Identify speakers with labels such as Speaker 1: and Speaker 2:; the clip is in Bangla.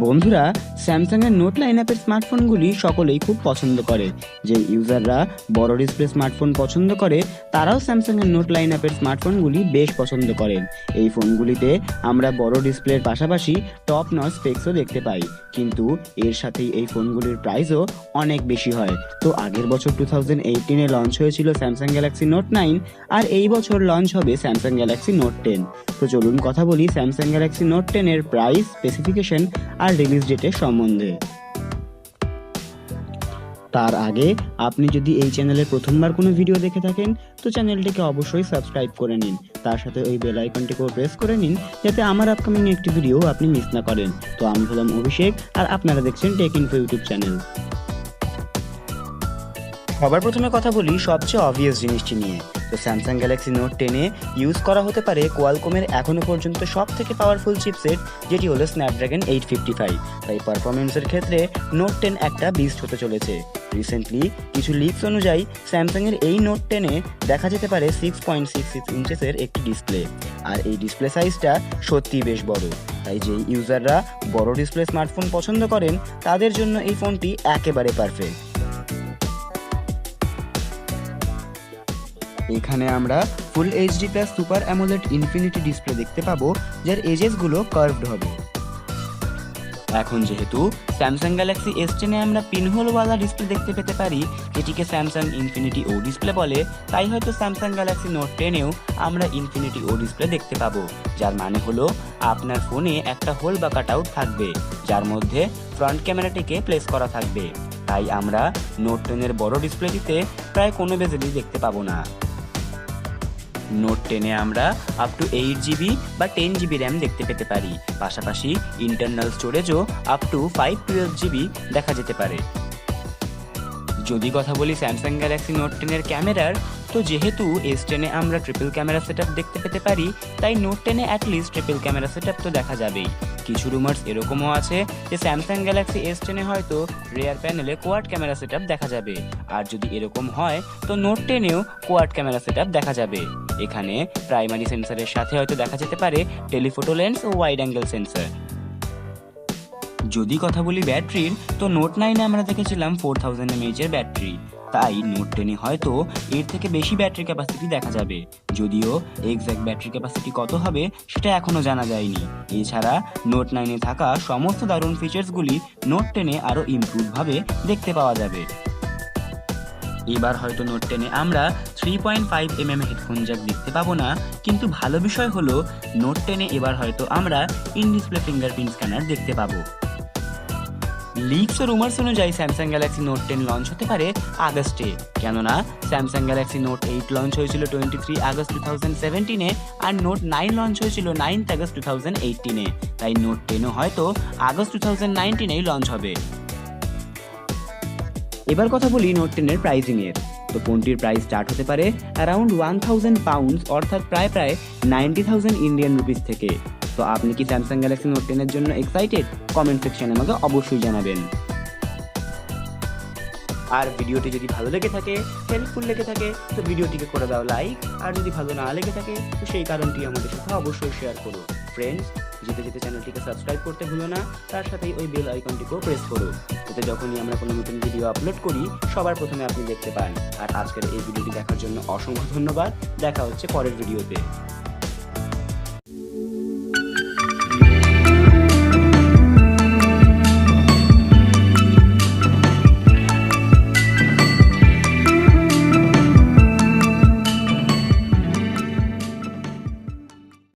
Speaker 1: বন্ধুরা, স্যামসাংয়ের নোট লাইনআপের স্মার্টফোনগুলি সকলেই খুব পছন্দ করে। যে ইউজাররা বড় ডিসপ্লে স্মার্টফোন পছন্দ করে তারাও স্যামসাংয়ের নোট লাইনআপের স্মার্টফোনগুলি বেশ পছন্দ করেন। এই ফোনগুলিতে আমরা বড় ডিসপ্লের পাশাপাশি টপ নচ স্পেক্সও দেখতে পাই, কিন্তু এর সাথেই এই ফোনগুলির প্রাইসও অনেক বেশি হয়। তো আগের বছর 2018-এ লঞ্চ হয়েছিল স্যামসাং গ্যালাক্সি নোট 9, আর এই বছর লঞ্চ হবে স্যামসাং গ্যালাক্সি নোট 10। তো চলুন কথা বলি স্যামসাং গ্যালাক্সি নোট 10 এর প্রাইস, স্পেসিফিকেশন আর রিলিজ ডেটের সম্বন্ধে। তার আগে আপনি যদি এই চ্যানেলের প্রথমবার কোনো ভিডিও দেখে থাকেন তো চ্যানেলটিকে অবশ্যই সাবস্ক্রাইব করে নিন, তার সাথে ওই বেল আইকনটিকেও প্রেস করে নিন যাতে আমার আপকামিং একটি ভিডিও আপনি মিস না করেন। তো আমি হলাম অভিষেক আর আপনারা দেখছেন টেক ইনফো ইউটিউব চ্যানেল। সবার প্রথমে কথা বলি সবচেয়ে অবভিয়াস জিনিসটি নিয়ে। তো স্যামসাং গ্যালাক্সি নোট 10-এ ইউজ করা হতে পারে কোয়ালকমের এখনও পর্যন্ত সব থেকে পাওয়ারফুল চিপসেট, যেটি হলো স্ন্যাপড্রাগন 855। তাই পারফরমেন্সের ক্ষেত্রে নোট 10 একটা বিস্ট হতে চলেছে। রিসেন্টলি কিছু লিকস অনুযায়ী স্যামসাংয়ের এই নোট 10-এ দেখা যেতে পারে 6.66 ইঞ্চেসের একটি ডিসপ্লে, আর এই ডিসপ্লে সাইজটা সত্যিই বেশ বড়। তাই যেই ইউজাররা বড় ডিসপ্লে স্মার্টফোন পছন্দ করেন তাদের জন্য এই ফোনটি একেবারে পারফেক্ট। এখানে আমরা full HD plus super AMOLED infinity display দেখতে পাবো, যার এজেসগুলো কার্ভড হবে। এখন যেহেতু স্যামসাং গ্যালাক্সি S10-এ আমরা পিনহোলওয়ালা ডিসপ্লে দেখতে পেতে পারি, যেটিকে স্যামসাং ইনফিনিটি ও ডিসপ্লে বলে, তাই হয়তো স্যামসাং গ্যালাক্সি নোট 10-এও আমরা ইনফিনিটি ও ডিসপ্লে দেখতে পাবো, যার মানে হলো আপনার ফোনে একটা হোল বা কাটআউট থাকবে, যার মধ্যে ফ্রন্ট ক্যামেরাটিকে প্লেস করা থাকবে। তাই আমরা নোট 10-এর বড় ডিসপ্লেটিতে প্রায় কোনো বেজেলই দেখতে পাবো না। নোট 10-এ আমরা আপ টু 8GB বা 10GB র্যাম দেখতে পেতে পারি, পাশাপাশি ইন্টারনাল স্টোরেজও আপ টু 512GB দেখা যেতে পারে। যদি কথা বলি স্যামসাং গ্যালাক্সি নোট 10-এর ক্যামেরার, তো যেহেতু S10-এ আমরা ট্রিপল ক্যামেরা সেটআপ দেখতে পেতে পারি, তাই নোট 10-এ অ্যাটলিস্ট ট্রিপল ক্যামেরা সেটআপ তো দেখা যাবেই। কিছু রুমার্স এরকমও আছে যে স্যামসাং গ্যালাক্সি S10-এ হয়তো রেয়ার প্যানেলে কোয়াড ক্যামেরা সেটআপ দেখা যাবে, আর যদি এরকম হয় তো নোট 10-এও কোয়াড ক্যামেরা সেটআপ দেখা যাবে। এখানে প্রাইমারি সেন্সরের সাথে হয়তো দেখা যেতে পারে টেলিফোটো লেন্স ও ওয়াইড অ্যাঙ্গেল সেন্সর। যদি কথা বলি ব্যাটারির, তো নোট 9-এ আমরা দেখেছিলাম 4000 mAh এর ব্যাটারি, তাই নোট 10-এ হয়তো এর থেকে বেশি ব্যাটারি ক্যাপাসিটি দেখা যাবে, যদিও এক্স্যাক্ট ব্যাটারি ক্যাপাসিটি কত হবে সেটা এখনো জানা যায়নি। এছাড়া নোট 9-এ থাকা সমস্ত দারুণ ফিচার্সগুলি নোট 10-এ আরও ইমপ্রুভ ভাবে দেখতে পাওয়া যাবে। এবার হয়তো নোট 10-এ আমরা 3.5mm হেডফোন জ্যাক দেখতে পাবো না, কিন্তু ভালো বিষয় হলো নোট 10-এ এবার হয়তো আমরা ইন ডিসপ্লে ফিঙ্গারপ্রিন্ট স্ক্যানার দেখতে পাবো। লিকস ও রুমার্স অনুযায়ী স্যামসাং গ্যালাক্সি নোট 10 লঞ্চ হতে পারে আগস্টে, কেননা স্যামসাং গ্যালাক্সি নোট 8 লঞ্চ হয়েছিল 23 আগস্ট 2017-এ, আর নোট 9 লঞ্চ হয়েছিল 9 আগস্ট 2018-এ। তাই নোট 10ও হয়তো আগস্ট 2019-এই লঞ্চ হবে। এবার কথা বলি নোট 10-এর প্রাইসিংয়ের। তো ফোনটির প্রাইস স্টার্ট হতে পারে অ্যারাউন্ড 1000 পাউন্ডস, অর্থাৎ প্রায় 90,000 ইন্ডিয়ান রুপিস থেকে। তো আপনি কি স্যামসাং গ্যালাক্সি নোট 10-এর জন্য এক্সাইটেড? কমেন্ট সেকশনে আমাকে অবশ্যই জানাবেন। আর ভিডিওটি যদি ভালো লেগে থাকে, হেল্পফুল লেগে থাকে, তো ভিডিওটিকে করে দাও লাইক, আর যদি ভালো না লেগে থাকে তো সেই কারণটি আমাদের সাথে অবশ্যই শেয়ার করো। ফ্রেন্ডস, যেতে যেতে চ্যানেলটিকে সাবস্ক্রাইব করতে ভুলো না, তার সাথেই ওই বেল আইকনটিকেও প্রেস করো, যাতে যখনই আমরা কোনো নতুন ভিডিও আপলোড করি সবার প্রথমে আপনি দেখতে পান। আর আজকের এই ভিডিওটি দেখার জন্য অসংখ্য ধন্যবাদ। দেখা হচ্ছে পরের ভিডিওতে।